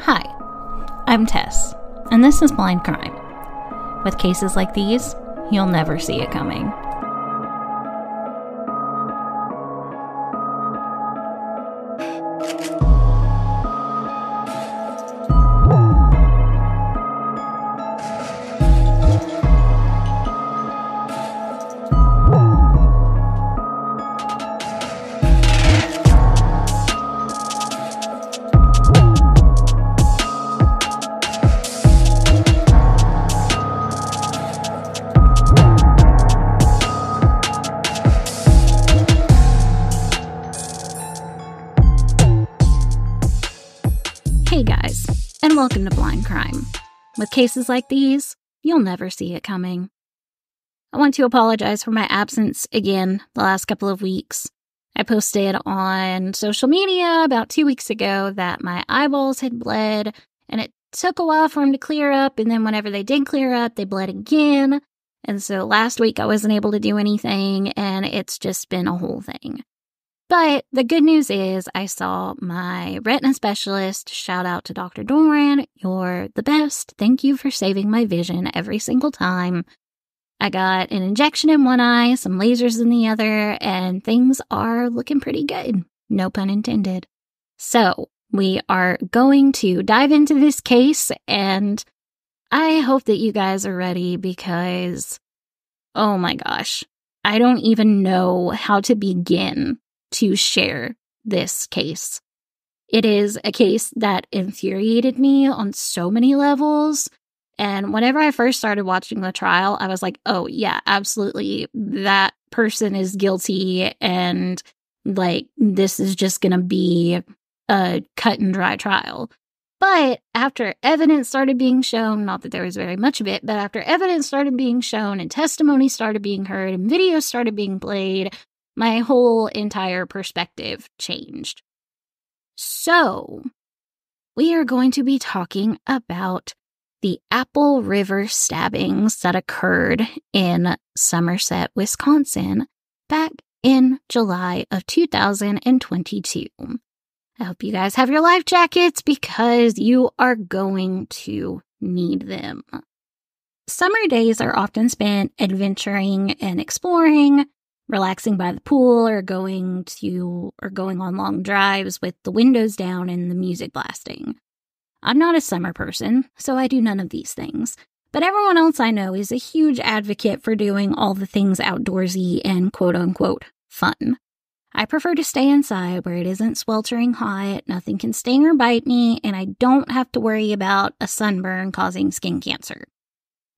Hi, I'm Tess, and this is Blind Crime. With cases like these, you'll never see it coming. Hey guys, and welcome to Blind Crime. With cases like these, you'll never see it coming. I want to apologize for my absence again the last couple of weeks. I posted on social media about 2 weeks ago that my eyeballs had bled, and it took a while for them to clear up, and then whenever they did clear up, they bled again. And so last week I wasn't able to do anything, and it's just been a whole thing. But the good news is I saw my retina specialist. Shout out to Dr. Jawahn. You're the best. Thank you for saving my vision every single time. I got an injection in one eye, some lasers in the other, and things are looking pretty good. No pun intended. So we are going to dive into this case, and I hope that you guys are ready because, oh my gosh, I don't even know how to begin to share this case. It is a case that infuriated me on so many levels, and whenever I first started watching the trial, I was like, oh yeah, absolutely, that person is guilty, and like, this is just gonna be a cut and dry trial. But after evidence started being shown, not that there was very much of it, but after evidence started being shown and testimony started being heard and videos started being played, my whole entire perspective changed. So, we are going to be talking about the Apple River stabbings that occurred in Somerset, Wisconsin, back in July of 2022. I hope you guys have your life jackets because you are going to need them. Summer days are often spent adventuring and exploring, relaxing by the pool, or going on long drives with the windows down and the music blasting. I'm not a summer person, so I do none of these things. But everyone else I know is a huge advocate for doing all the things outdoorsy and quote-unquote fun. I prefer to stay inside where it isn't sweltering hot, nothing can sting or bite me, and I don't have to worry about a sunburn causing skin cancer.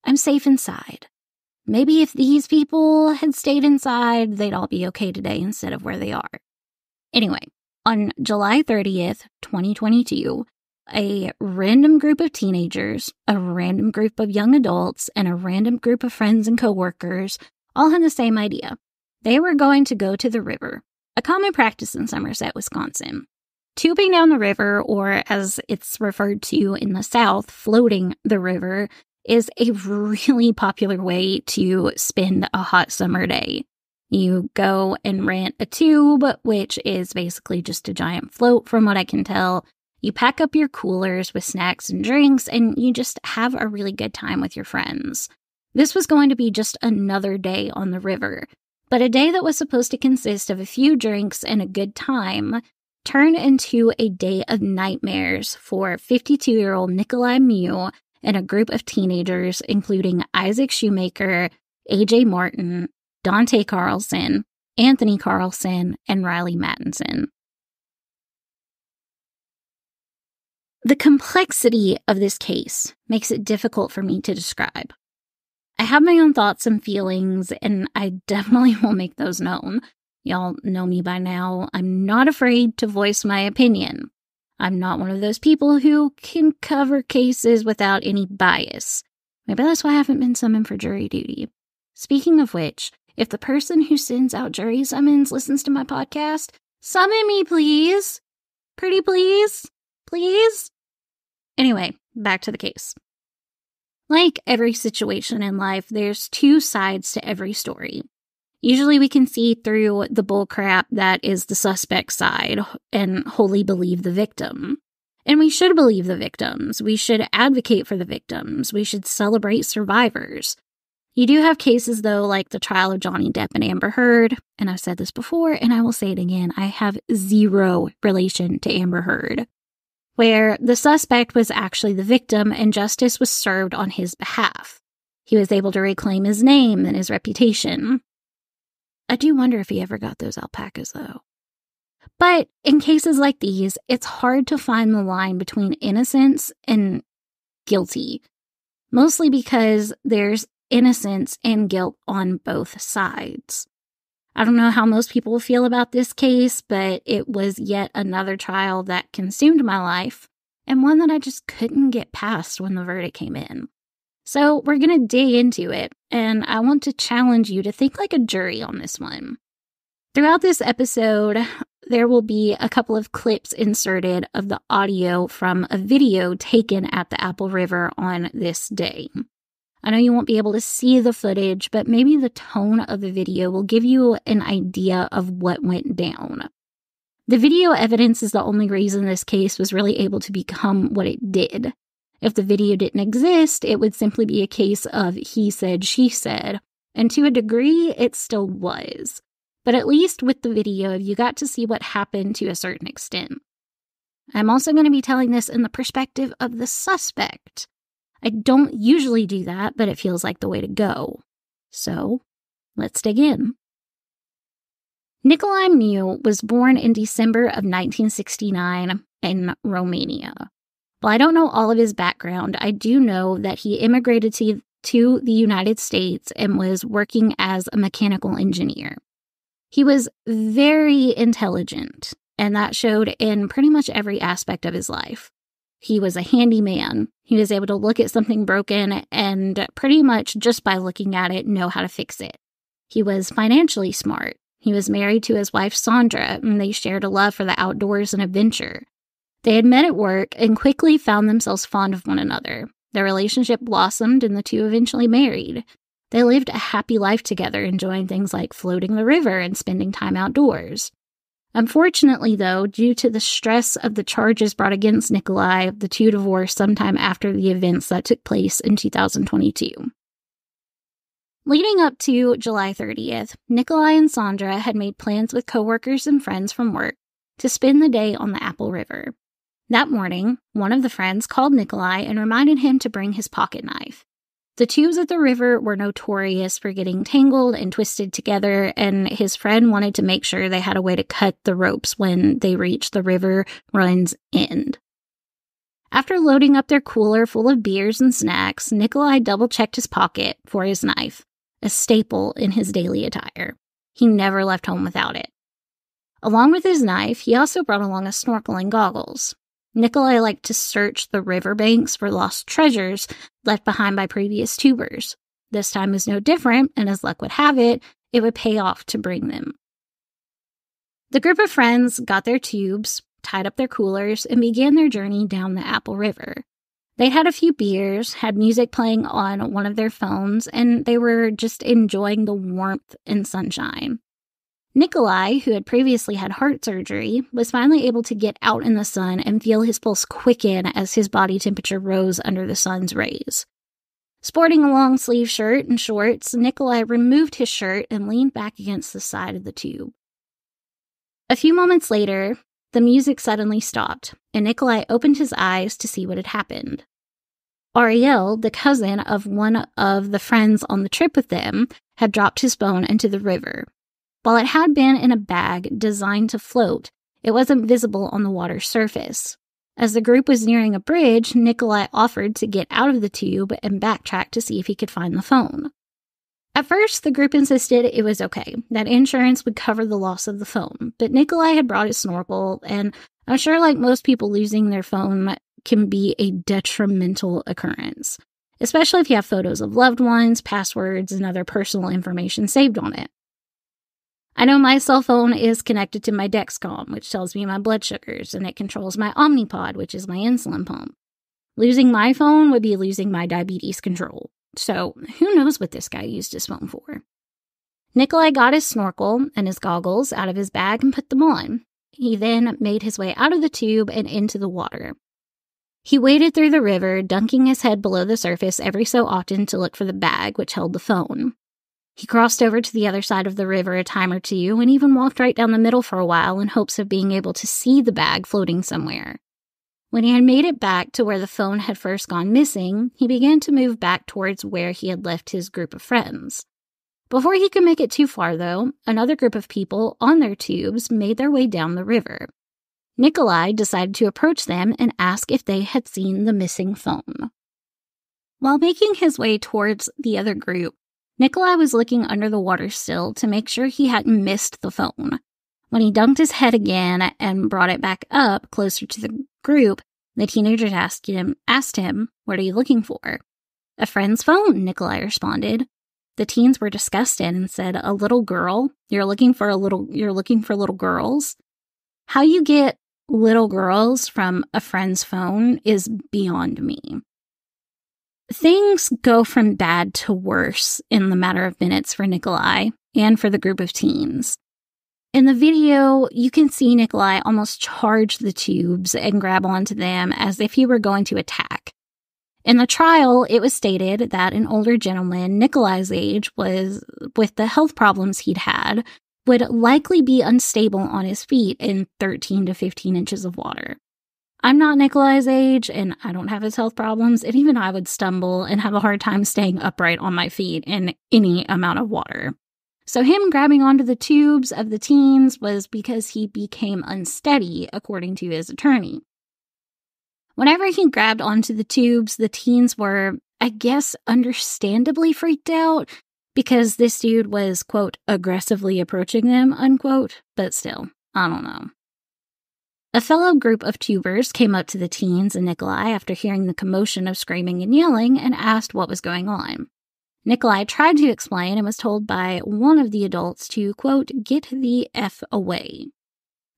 I'm safe inside. Maybe if these people had stayed inside, they'd all be okay today instead of where they are. Anyway, on July 30th, 2022, a random group of teenagers, a random group of young adults, and a random group of friends and coworkers all had the same idea. They were going to go to the river, a common practice in Somerset, Wisconsin. Tubing down the river, or as it's referred to in the South, floating the river, is a really popular way to spend a hot summer day. You go and rent a tube, which is basically just a giant float from what I can tell. You pack up your coolers with snacks and drinks, and you just have a really good time with your friends. This was going to be just another day on the river, but a day that was supposed to consist of a few drinks and a good time turned into a day of nightmares for 52-year-old Nicolae Miu and a group of teenagers, including Isaac Shoemaker, AJ Martin, Dante Carlson, Anthony Carlson, and Riley Mattinson. The complexity of this case makes it difficult for me to describe. I have my own thoughts and feelings, and I definitely will make those known. Y'all know me by now. I'm not afraid to voice my opinion. I'm not one of those people who can cover cases without any bias. Maybe that's why I haven't been summoned for jury duty. Speaking of which, if the person who sends out jury summons listens to my podcast, summon me, please. Pretty please. Please? Anyway, back to the case. Like every situation in life, there's two sides to every story. Usually we can see through the bullcrap that is the suspect's side and wholly believe the victim. And we should believe the victims. We should advocate for the victims. We should celebrate survivors. You do have cases, though, like the trial of Johnny Depp and Amber Heard. And I've said this before, and I will say it again. I have zero relation to Amber Heard, where the suspect was actually the victim and justice was served on his behalf. He was able to reclaim his name and his reputation. I do wonder if he ever got those alpacas, though. But in cases like these, it's hard to find the line between innocence and guilty, mostly because there's innocence and guilt on both sides. I don't know how most people feel about this case, but it was yet another trial that consumed my life, and one that I just couldn't get past when the verdict came in. So we're going to dig into it, and I want to challenge you to think like a jury on this one. Throughout this episode, there will be a couple of clips inserted of the audio from a video taken at the Apple River on this day. I know you won't be able to see the footage, but maybe the tone of the video will give you an idea of what went down. The video evidence is the only reason this case was really able to become what it did. If the video didn't exist, it would simply be a case of he said, she said, and to a degree, it still was. But at least with the video, you got to see what happened to a certain extent. I'm also going to be telling this in the perspective of the suspect. I don't usually do that, but it feels like the way to go. So, let's dig in. Nicolae Miu was born in December of 1969 in Romania. While I don't know all of his background, I do know that he immigrated to the United States and was working as a mechanical engineer. He was very intelligent, and that showed in pretty much every aspect of his life. He was a handyman. He was able to look at something broken and pretty much just by looking at it, know how to fix it. He was financially smart. He was married to his wife, Sandra, and they shared a love for the outdoors and adventure. They had met at work and quickly found themselves fond of one another. Their relationship blossomed and the two eventually married. They lived a happy life together, enjoying things like floating the river and spending time outdoors. Unfortunately, though, due to the stress of the charges brought against Nicolae, the two divorced sometime after the events that took place in 2022. Leading up to July 30th, Nicolae and Sandra had made plans with coworkers and friends from work to spend the day on the Apple River. That morning, one of the friends called Nicolae and reminded him to bring his pocket knife. The tubes at the river were notorious for getting tangled and twisted together, and his friend wanted to make sure they had a way to cut the ropes when they reached the river run's end. After loading up their cooler full of beers and snacks, Nicolae double-checked his pocket for his knife, a staple in his daily attire. He never left home without it. Along with his knife, he also brought along a snorkel and goggles. Nicolae liked to search the riverbanks for lost treasures left behind by previous tubers. This time was no different, and as luck would have it, it would pay off to bring them. The group of friends got their tubes, tied up their coolers, and began their journey down the Apple River. They had a few beers, had music playing on one of their phones, and they were just enjoying the warmth and sunshine. Nicolae, who had previously had heart surgery, was finally able to get out in the sun and feel his pulse quicken as his body temperature rose under the sun's rays. Sporting a long-sleeve shirt and shorts, Nicolae removed his shirt and leaned back against the side of the tube. A few moments later, the music suddenly stopped, and Nicolae opened his eyes to see what had happened. Ariel, the cousin of one of the friends on the trip with them, had dropped his phone into the river. While it had been in a bag designed to float, it wasn't visible on the water's surface. As the group was nearing a bridge, Nicolae offered to get out of the tube and backtrack to see if he could find the phone. At first, the group insisted it was okay, that insurance would cover the loss of the phone, but Nicolae had brought his snorkel, and I'm sure like most people, losing their phone can be a detrimental occurrence, especially if you have photos of loved ones, passwords, and other personal information saved on it. I know my cell phone is connected to my Dexcom, which tells me my blood sugars, and it controls my Omnipod, which is my insulin pump. Losing my phone would be losing my diabetes control. So, who knows what this guy used his phone for? Nicolae got his snorkel and his goggles out of his bag and put them on. He then made his way out of the tube and into the water. He waded through the river, dunking his head below the surface every so often to look for the bag which held the phone. He crossed over to the other side of the river a time or two and even walked right down the middle for a while in hopes of being able to see the bag floating somewhere. When he had made it back to where the phone had first gone missing, he began to move back towards where he had left his group of friends. Before he could make it too far, though, another group of people on their tubes made their way down the river. Nicolae decided to approach them and ask if they had seen the missing phone. While making his way towards the other group, Nicolae was looking under the water still to make sure he hadn't missed the phone. When he dunked his head again and brought it back up closer to the group, the teenagers asked him, "What are you looking for?" "A friend's phone," Nicolae responded. The teens were disgusted and said, "A little girl? You're looking for little girls?" How you get little girls from a friend's phone is beyond me. Things go from bad to worse in the matter of minutes for Nicolae and for the group of teens. In the video, you can see Nicolae almost charge the tubes and grab onto them as if he were going to attack. In the trial, it was stated that an older gentleman, Nicolae's age, with the health problems he'd had, would likely be unstable on his feet in 13 to 15 inches of water. I'm not Nicolae's age, and I don't have his health problems, and even I would stumble and have a hard time staying upright on my feet in any amount of water. So him grabbing onto the tubes of the teens was because he became unsteady, according to his attorney. Whenever he grabbed onto the tubes, the teens were, I guess, understandably freaked out because this dude was, quote, aggressively approaching them, unquote, but still, I don't know. A fellow group of tubers came up to the teens and Nicolae after hearing the commotion of screaming and yelling and asked what was going on. Nicolae tried to explain and was told by one of the adults to, quote, get the F away.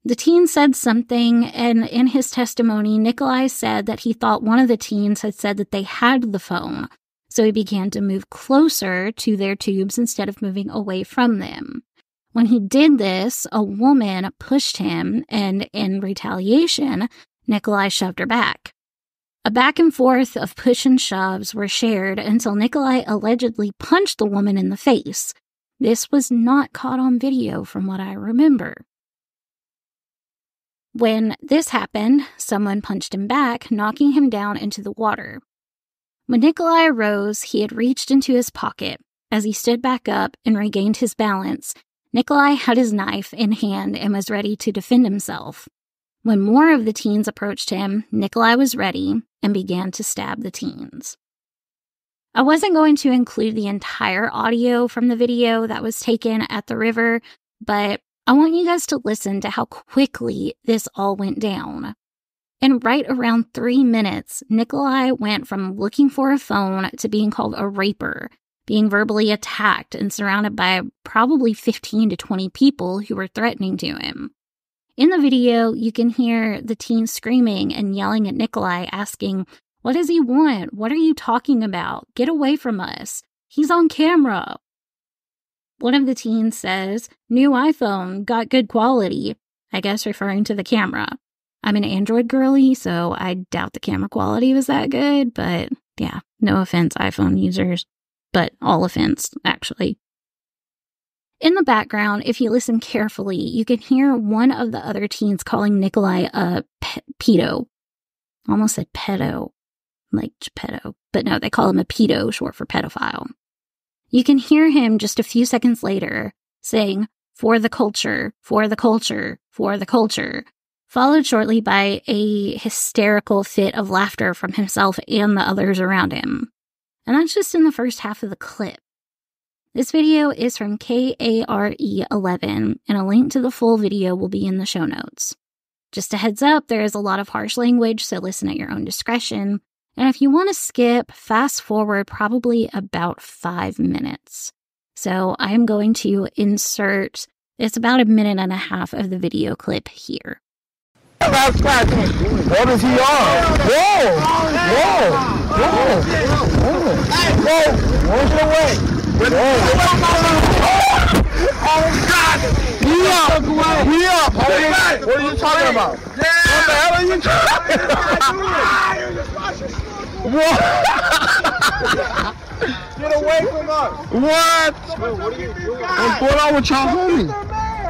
The teen said something, and in his testimony, Nicolae said that he thought one of the teens had said that they had the phone, so he began to move closer to their tubes instead of moving away from them. When he did this, a woman pushed him, and in retaliation, Nicolae shoved her back. A back and forth of push and shoves were shared until Nicolae allegedly punched the woman in the face. This was not caught on video from what I remember. When this happened, someone punched him back, knocking him down into the water. When Nicolae arose, he had reached into his pocket. As he stood back up and regained his balance, Nicolae had his knife in hand and was ready to defend himself. When more of the teens approached him, Nicolae was ready and began to stab the teens. I wasn't going to include the entire audio from the video that was taken at the river, but I want you guys to listen to how quickly this all went down. In right around 3 minutes, Nicolae went from looking for a phone to being called a raper, being verbally attacked and surrounded by probably 15 to 20 people who were threatening to him. In the video, you can hear the teen screaming and yelling at Nicolae, asking, "What does he want? What are you talking about? Get away from us. He's on camera." One of the teens says, "New iPhone, got good quality," I guess referring to the camera. I'm an Android girly, so I doubt the camera quality was that good, but yeah, no offense, iPhone users, but all offense, actually. In the background, if you listen carefully, you can hear one of the other teens calling Nicolae a pedo. Almost said pedo, like Geppetto, but no, they call him a pedo, short for pedophile. You can hear him just a few seconds later saying, "For the culture, for the culture, for the culture," followed shortly by a hysterical fit of laughter from himself and the others around him. And that's just in the first half of the clip. This video is from KARE 11, and a link to the full video will be in the show notes. Just a heads up, there is a lot of harsh language, so listen at your own discretion. And if you want to skip, fast forward probably about 5 minutes. So I'm going to insert, it's about 1.5 minutes of the video clip here. What is he on? Whoa! Whoa! Whoa! Whoa! Whoa! Where's your way? Whoa! Oh, God! We up! We up! What are you talking about? Yeah. What the hell are you talking about? What? Get away from us! What? What are you doing? What's going on with y'all homie?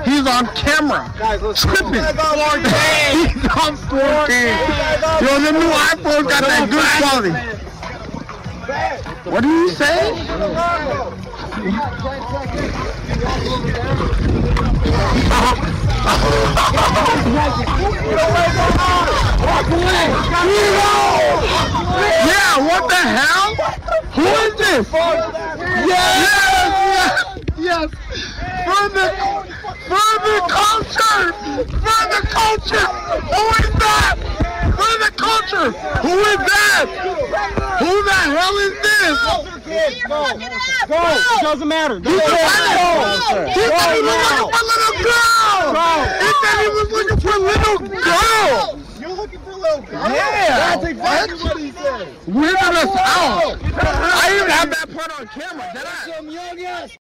He's on camera. Guys, let's tripping. He's on 4K. Yo, the new iPhone got that good quality. What do you say? Yeah, what the hell? Who is this? Yes. For the culture. Who is that? For the culture. Who is that? Who the hell is this? Go. It doesn't matter. He said he was looking for little girl. He said he was looking for little girl. You're looking for little girl? Yeah. That's exactly what he said. Weirded us out. I even have that part on camera. Did I? Some young ass.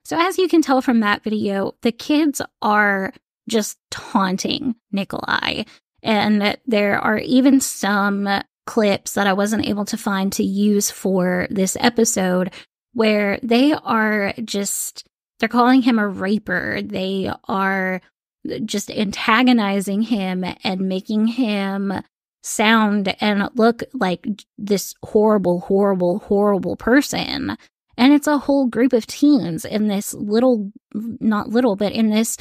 So as you can tell from that video, the kids are just taunting Nicolae. And there are even some clips that I wasn't able to find to use for this episode where they are just, they're calling him a raper. They are just antagonizing him and making him sound and look like this horrible, horrible, horrible person. And it's a whole group of teens in this not little, but in this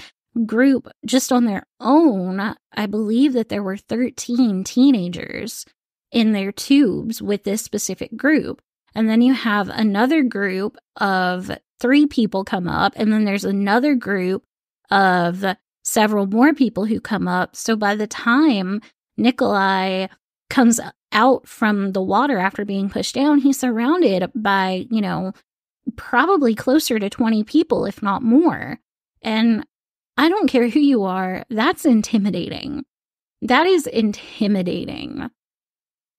group just on their own. I believe that there were 13 teenagers in their tubes with this specific group. And then you have another group of 3 people come up, and then there's another group of several more people who come up. So by the time Nicolae comes out from the water after being pushed down, he's surrounded by, probably closer to 20 people, if not more. And I don't care who you are, that's intimidating. That is intimidating.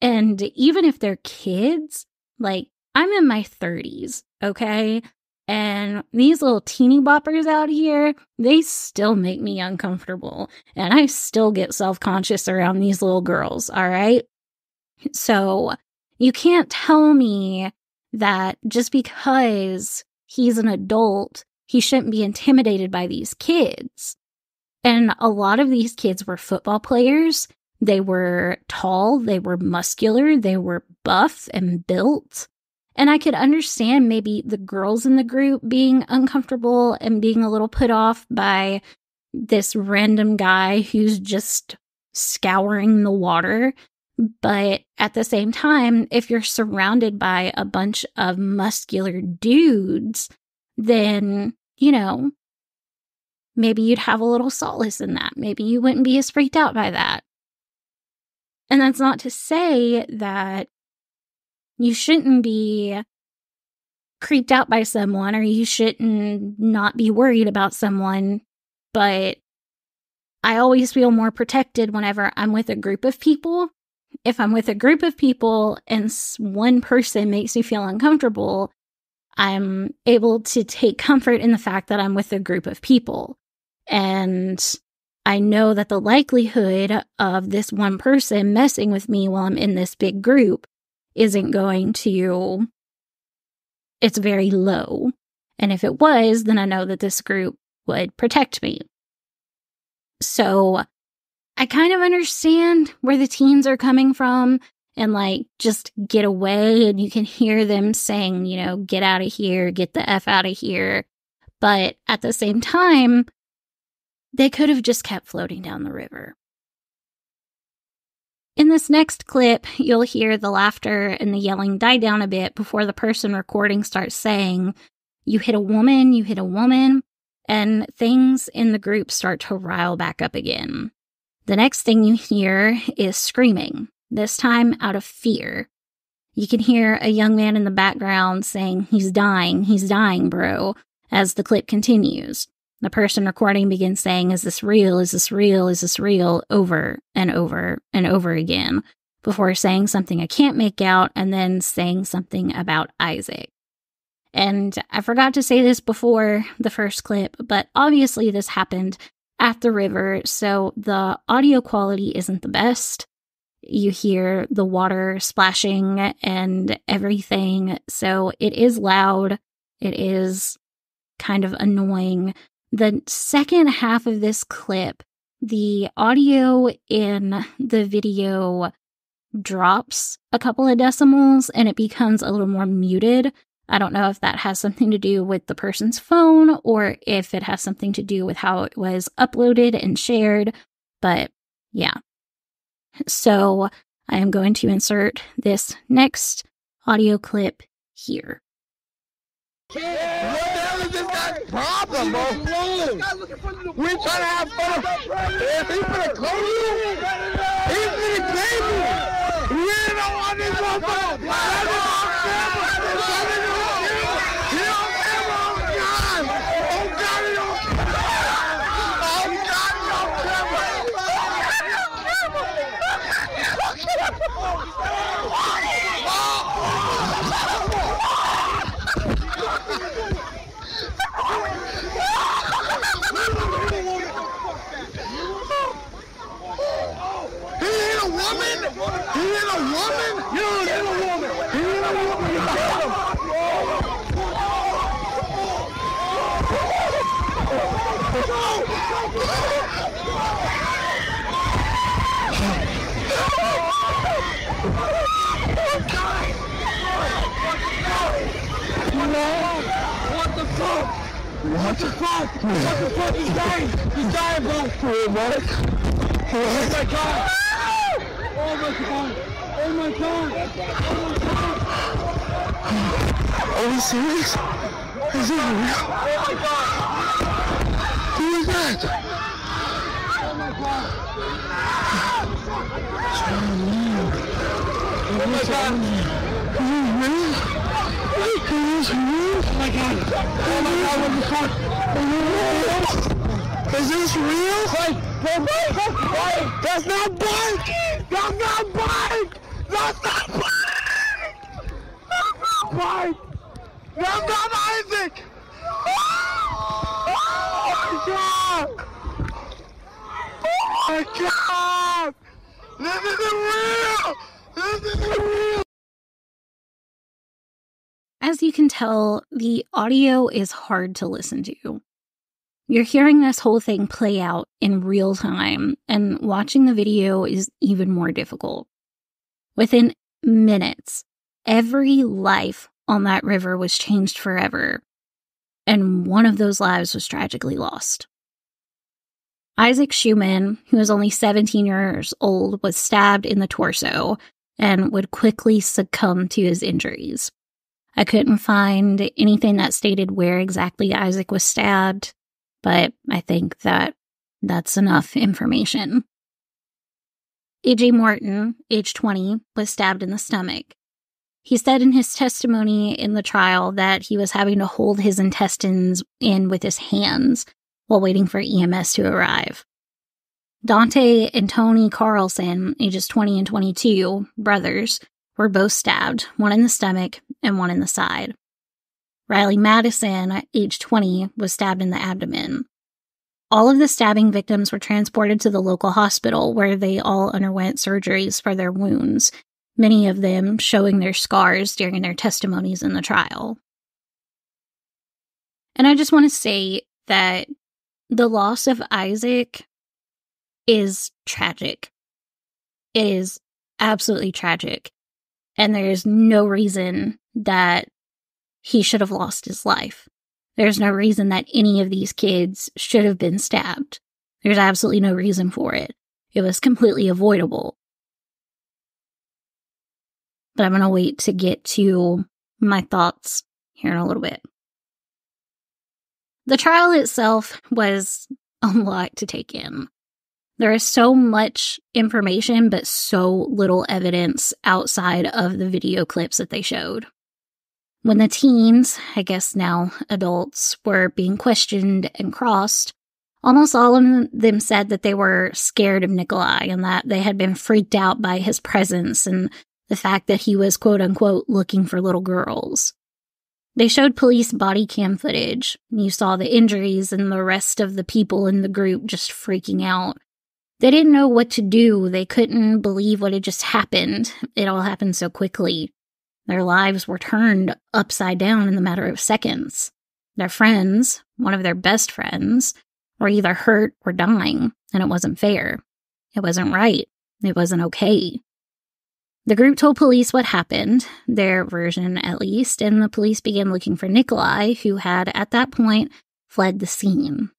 And even if they're kids, like, I'm in my 30s, okay? And these little teeny boppers out here, they still make me uncomfortable. And I still get self-conscious around these little girls, all right? So you can't tell me that just because he's an adult, he shouldn't be intimidated by these kids. And a lot of these kids were football players. They were tall, they were muscular, they were buff and built. And I could understand maybe the girls in the group being uncomfortable and being a little put off by this random guy who's just scouring the water. But at the same time, if you're surrounded by a bunch of muscular dudes, then, you know, maybe you'd have a little solace in that. Maybe you wouldn't be as freaked out by that. And that's not to say that you shouldn't be creeped out by someone or you shouldn't not be worried about someone, but I always feel more protected whenever I'm with a group of people. If I'm with a group of people and one person makes me feel uncomfortable, I'm able to take comfort in the fact that I'm with a group of people. And I know that the likelihood of this one person messing with me while I'm in this big group isn't going to, it's very low. And if it was, then I know that this group would protect me. So I kind of understand where the teens are coming from and like, just get away. And you can hear them saying, you know, get out of here, get the F out of here. But at the same time, they could have just kept floating down the river. In this next clip, you'll hear the laughter and the yelling die down a bit before the person recording starts saying, you hit a woman, and things in the group start to rile back up again. The next thing you hear is screaming, this time out of fear. You can hear a young man in the background saying, he's dying, bro, as the clip continues. The person recording begins saying, is this real, is this real, is this real, over and over and over again, before saying something I can't make out and then saying something about Isaac. And I forgot to say this before the first clip, but obviously this happened at the river, so the audio quality isn't the best. You hear the water splashing and everything, so it is loud. It is kind of annoying. The second half of this clip, the audio in the video drops a couple of decimals and it becomes a little more muted. I don't know if that has something to do with the person's phone or if it has something to do with how it was uploaded and shared, but yeah. So I am going to insert this next audio clip here. What the hell is this guy's problem, bro? We're trying to have fun. If he's gonna clone you, he's gonna claim you. We don't want this motherfucker. What the fuck? What the fuck? He's dying! He's dying, bro! What? Oh my god! Oh my god! Oh my god! Are we serious? Is it real? Oh my god! Who is that? Oh my god! Oh my god! Is it real? Is this real? Oh my god! Oh my god, what the fuck? Is this real? Wait! That's not Bike! That's not Bike! That's not Bike! That's not Bike! That's not Isaac! Oh my God! This isn't real! This isn't real! As you can tell, the audio is hard to listen to. You're hearing this whole thing play out in real time, and watching the video is even more difficult. Within minutes, every life on that river was changed forever, and one of those lives was tragically lost. Isaac Schumann, who was only 17 years old, was stabbed in the torso and would quickly succumb to his injuries. I couldn't find anything that stated where exactly Isaac was stabbed, but I think that's enough information. A.J. Morton, age 20, was stabbed in the stomach. He said in his testimony in the trial that he was having to hold his intestines in with his hands while waiting for EMS to arrive. Dante and Tony Carlson, ages 20 and 22, brothers, were both stabbed, one in the stomach and one in the side. Riley Madison, age 20, was stabbed in the abdomen. All of the stabbing victims were transported to the local hospital where they all underwent surgeries for their wounds, many of them showing their scars during their testimonies in the trial. And I just want to say that the loss of Isaac is tragic. It is absolutely tragic. And there is no reason that he should have lost his life. There's no reason that any of these kids should have been stabbed. There's absolutely no reason for it. It was completely avoidable. But I'm going to wait to get to my thoughts here in a little bit. The trial itself was a lot to take in. There is so much information, but so little evidence outside of the video clips that they showed. When the teens, I guess now adults, were being questioned and crossed, almost all of them said that they were scared of Nicolae and that they had been freaked out by his presence and the fact that he was quote-unquote looking for little girls. They showed police body cam footage. You saw the injuries and the rest of the people in the group just freaking out. They didn't know what to do. They couldn't believe what had just happened. It all happened so quickly. Their lives were turned upside down in the matter of seconds. Their friends, one of their best friends, were either hurt or dying, and it wasn't fair. It wasn't right. It wasn't okay. The group told police what happened, their version at least, and the police began looking for Nicolae, who had, at that point, fled the scene.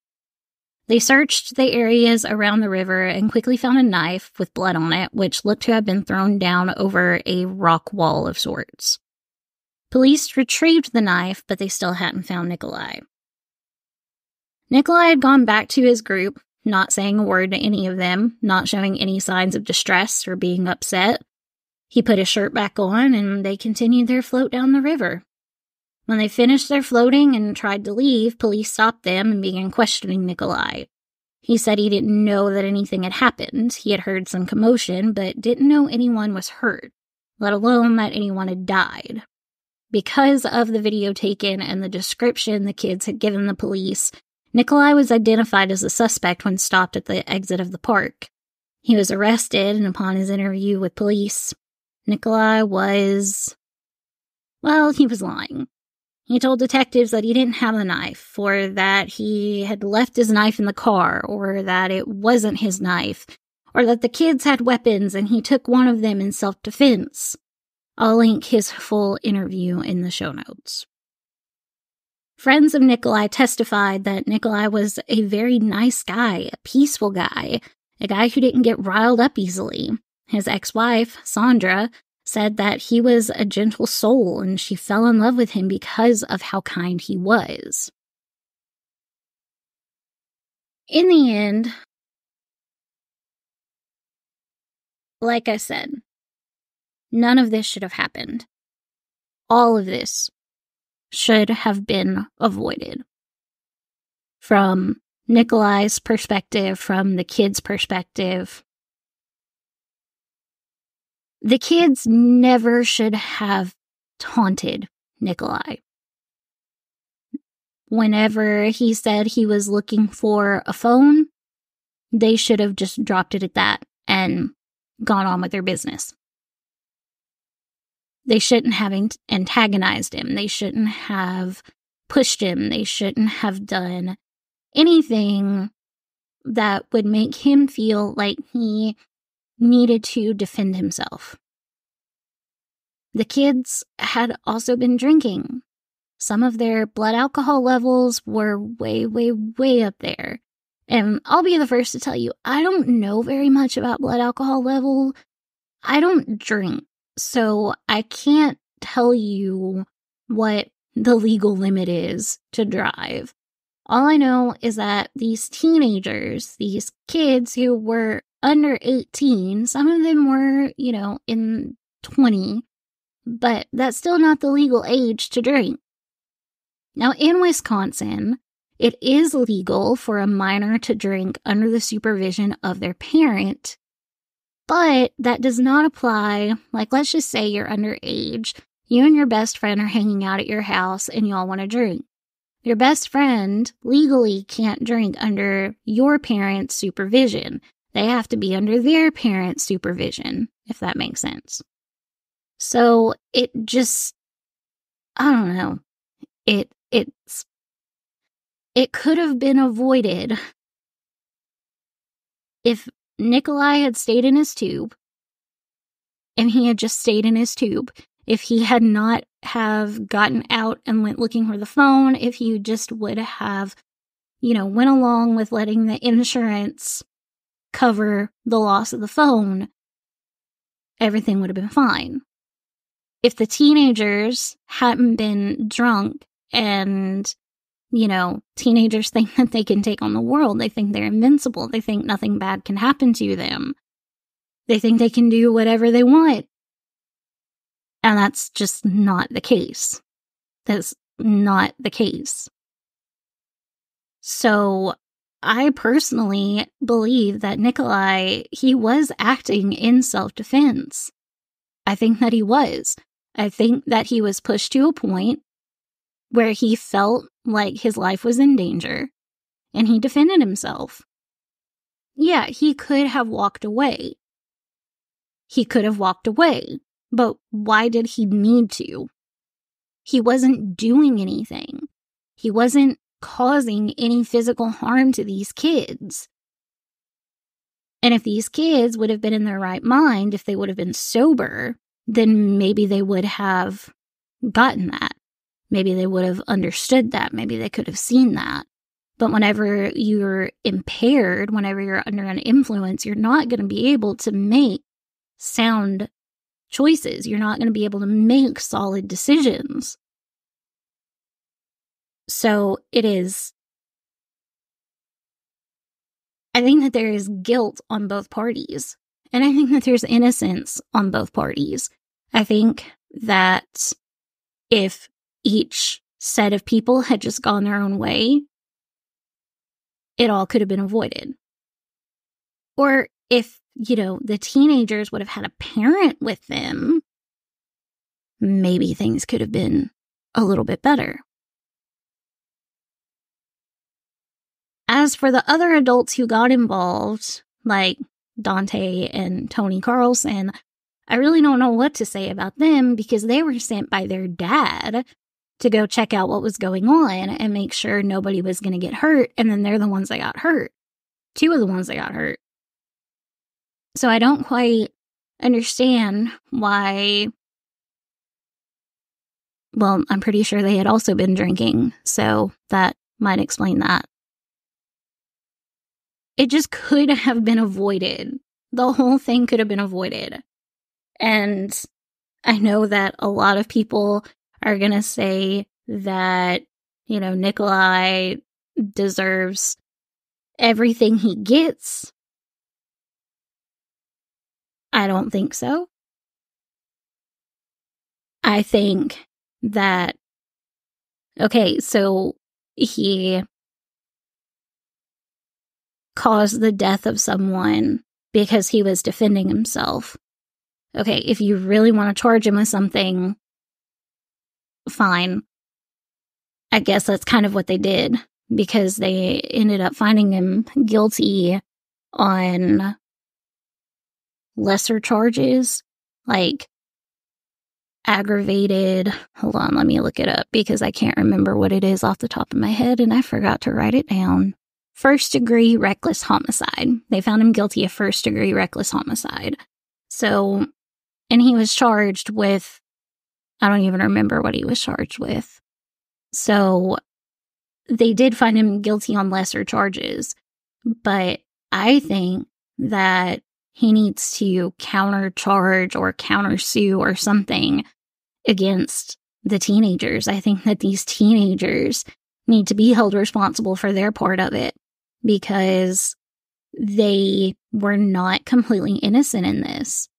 They searched the areas around the river and quickly found a knife with blood on it, which looked to have been thrown down over a rock wall of sorts. Police retrieved the knife, but they still hadn't found Nicolae. Nicolae had gone back to his group, not saying a word to any of them, not showing any signs of distress or being upset. He put his shirt back on, and they continued their float down the river. When they finished their floating and tried to leave, police stopped them and began questioning Nicolae. He said he didn't know that anything had happened. He had heard some commotion, but didn't know anyone was hurt, let alone that anyone had died. Because of the video taken and the description the kids had given the police, Nicolae was identified as a suspect when stopped at the exit of the park. He was arrested, and upon his interview with police, Nicolae was lying. He told detectives that he didn't have the knife, or that he had left his knife in the car, or that it wasn't his knife, or that the kids had weapons and he took one of them in self-defense. I'll link his full interview in the show notes. Friends of Nicolae testified that Nicolae was a very nice guy, a peaceful guy, a guy who didn't get riled up easily. His ex-wife, Sandra, said that he was a gentle soul and she fell in love with him because of how kind he was. In the end, like I said, none of this should have happened. All of this should have been avoided. From Nicolae's perspective, from the kids' perspective, the kids never should have taunted Nicolae. whenever he said he was looking for a phone, they should have just dropped it at that and gone on with their business. They shouldn't have antagonized him. They shouldn't have pushed him. They shouldn't have done anything that would make him feel like he needed to defend himself. The kids had also been drinking. Some of their blood alcohol levels were way, way, way up there. And I'll be the first to tell you, I don't know very much about blood alcohol level. I don't drink, so I can't tell you what the legal limit is to drive. All I know is that these teenagers, these kids who were under 18, some of them were, in 20, but that's still not the legal age to drink. Now, in Wisconsin, it is legal for a minor to drink under the supervision of their parent, but that does not apply. Like, let's just say you're underage. You and your best friend are hanging out at your house and y'all want to drink. Your best friend legally can't drink under your parent's supervision. They have to be under their parent's supervision, if that makes sense. So it just, I don't know. It could have been avoided if Nicolae had stayed in his tube, and he had just stayed in his tube. If he had not have gotten out and went looking for the phone, if he just would have, went along with letting the insurance cover the loss of the phone, everything would have been fine. If the teenagers hadn't been drunk and, teenagers think that they can take on the world, they think they're invincible, they think nothing bad can happen to them, they think they can do whatever they want. And that's just not the case. That's not the case. So I personally believe that Nicolae, he was acting in self-defense. I think that he was. I think that he was pushed to a point where he felt like his life was in danger, and he defended himself. Yeah, he could have walked away. He could have walked away, but why did he need to? He wasn't doing anything. He wasn't causing any physical harm to these kids. And if these kids would have been in their right mind, if they would have been sober, then maybe they would have gotten that. Maybe they would have understood that. Maybe they could have seen that. But whenever you're impaired, whenever you're under an influence, you're not going to be able to make sound choices. You're not going to be able to make solid decisions. So it is, I think that there is guilt on both parties. And I think that there's innocence on both parties. I think that if each set of people had just gone their own way, it all could have been avoided. Or if, the teenagers would have had a parent with them, maybe things could have been a little bit better. As for the other adults who got involved, like Dante and Tony Carlson, I really don't know what to say about them because they were sent by their dad to go check out what was going on and make sure nobody was going to get hurt, and then they're the ones that got hurt. Two of the ones that got hurt. So I don't quite understand why. Well, I'm pretty sure they had also been drinking, so that might explain that. It just could have been avoided. The whole thing could have been avoided. And I know that a lot of people are going to say that, Nicolae deserves everything he gets. I don't think so. I think that, okay, so he caused the death of someone because he was defending himself. Okay, if you really want to charge him with something, fine. I guess that's kind of what they did, because they ended up finding him guilty on lesser charges, like aggravated. Hold on, let me look it up because I can't remember what it is off the top of my head and I forgot to write it down. First-degree reckless homicide. They found him guilty of first-degree reckless homicide. So, and he was charged with, I don't even remember what he was charged with. So, they did find him guilty on lesser charges, but I think that he needs to countercharge or countersue or something against the teenagers. I think that these teenagers need to be held responsible for their part of it, because they were not completely innocent in this.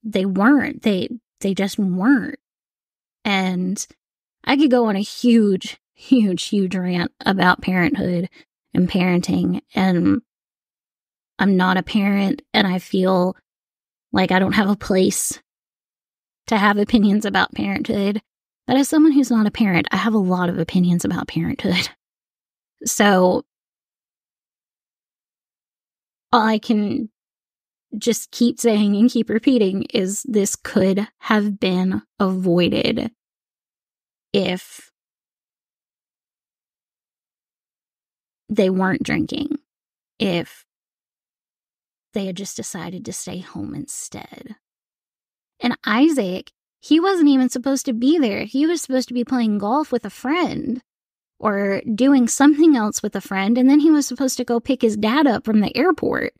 They weren't. They just weren't. And I could go on a huge rant about parenthood and parenting, and I'm not a parent, and I feel like I don't have a place to have opinions about parenthood. But as someone who's not a parent, I have a lot of opinions about parenthood. So all I can just keep saying and keep repeating is this could have been avoided if they weren't drinking, if they had just decided to stay home instead. And Isaac, he wasn't even supposed to be there. He was supposed to be playing golf with a friend or doing something else with a friend, and then he was supposed to go pick his dad up from the airport.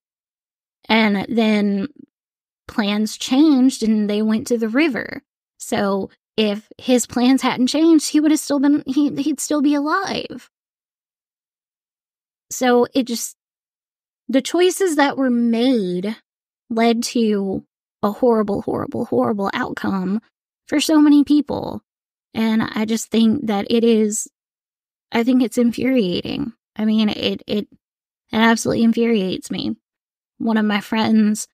And then plans changed and they went to the river. So if his plans hadn't changed, he would have still been, he'd still be alive. So it just, the choices that were made led to a horrible outcome for so many people. And I just think that I think it's infuriating. I mean, it absolutely infuriates me. One of my friends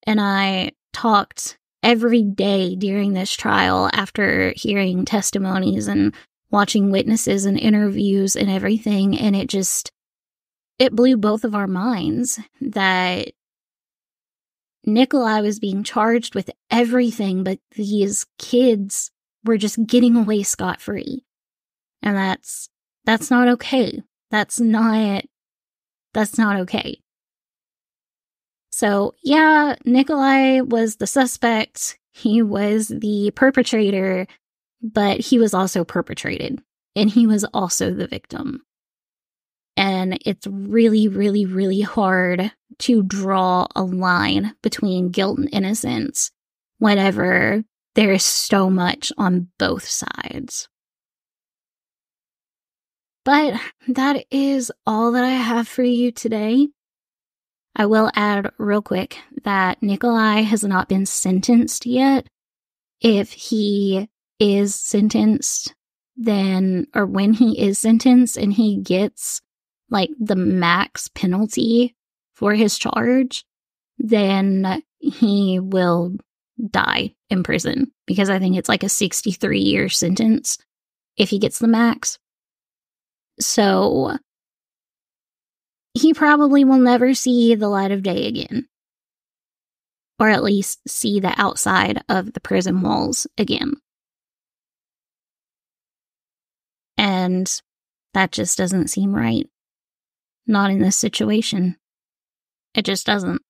and I talked every day during this trial after hearing testimonies and watching witnesses and interviews and everything. And it blew both of our minds that Nicolae was being charged with everything, but these kids were just getting away scot-free. And that's not okay. That's not okay. So, yeah, Nicolae was the suspect. He was the perpetrator, but he was also perpetrated. And he was also the victim. And it's really hard to draw a line between guilt and innocence whenever there is so much on both sides. But that is all that I have for you today. I will add real quick that Nicolae has not been sentenced yet. If he is sentenced, or when he is sentenced and he gets like the max penalty for his charge, then he will die in prison, because I think it's like a 63-year sentence if he gets the max. So he probably will never see the light of day again, or at least see the outside of the prison walls again. And that just doesn't seem right. Not in this situation. It just doesn't.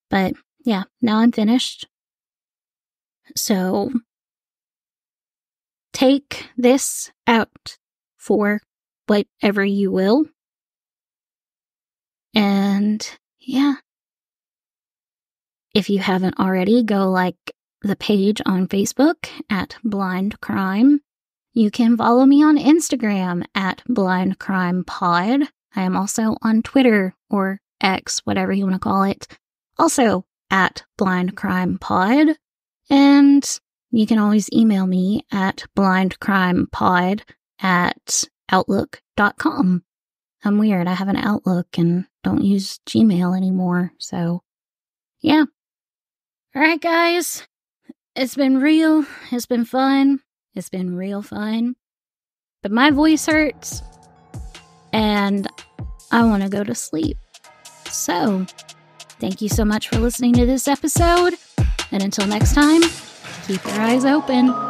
But yeah, now I'm finished. So take this out for whatever you will. And yeah, if you haven't already, go like the page on Facebook at Blind Crime. You can follow me on Instagram at Blind Crime Pod. I am also on Twitter, or X, whatever you want to call it, also at Blind Crime Pod. And you can always email me at blindcrimepod@outlook.com. I'm weird. I have an Outlook and don't use Gmail anymore. So, yeah. All right, guys. It's been real. It's been fun. It's been real fun. But my voice hurts, and I want to go to sleep. So, thank you so much for listening to this episode, and until next time, keep your eyes open.